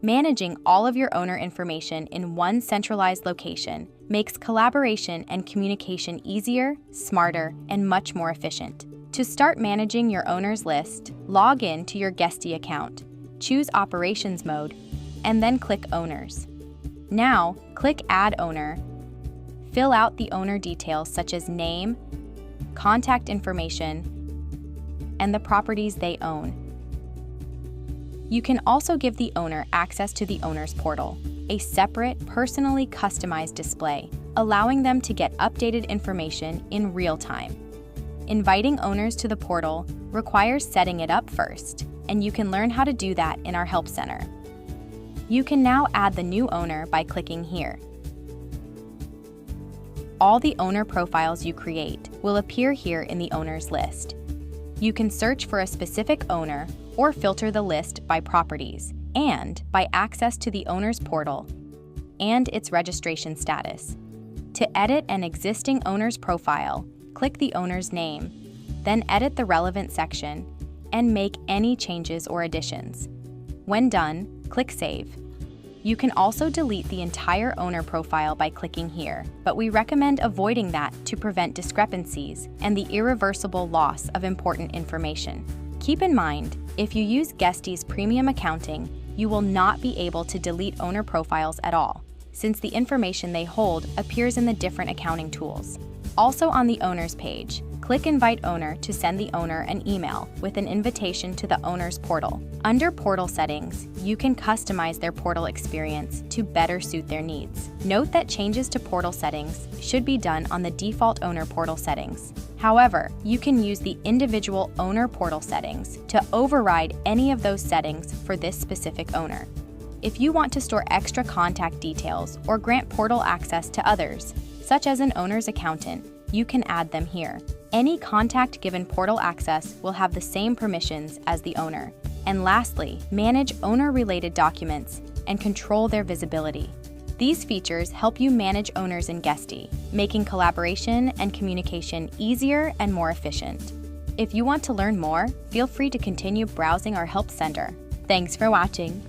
Managing all of your owner information in one centralized location makes collaboration and communication easier, smarter, and much more efficient. To start managing your owners list, log in to your Guesty account, choose Operations Mode, and then click Owners. Now, click Add Owner. Fill out the owner details such as name, contact information, and the properties they own. You can also give the owner access to the owner's portal, a separate, personally customized display, allowing them to get updated information in real time. Inviting owners to the portal requires setting it up first, and you can learn how to do that in our Help Center. You can now add the new owner by clicking here. All the owner profiles you create will appear here in the owners list. You can search for a specific owner or filter the list by properties and by access to the owner's portal and its registration status. To edit an existing owner's profile, click the owner's name, then edit the relevant section and make any changes or additions. When done, click Save. You can also delete the entire owner profile by clicking here, but we recommend avoiding that to prevent discrepancies and the irreversible loss of important information. Keep in mind, if you use Guesty's premium accounting, you will not be able to delete owner profiles at all, since the information they hold appears in the different accounting tools. Also on the Owners page, click Invite Owner to send the owner an email with an invitation to the owner's portal. Under Portal Settings, you can customize their portal experience to better suit their needs. Note that changes to portal settings should be done on the default owner portal settings. However, you can use the individual owner portal settings to override any of those settings for this specific owner. If you want to store extra contact details or grant portal access to others, such as an owner's accountant, you can add them here. Any contact given portal access will have the same permissions as the owner. And lastly, manage owner-related documents and control their visibility. These features help you manage owners in Guesty, making collaboration and communication easier and more efficient. If you want to learn more, feel free to continue browsing our Help Center. Thanks for watching.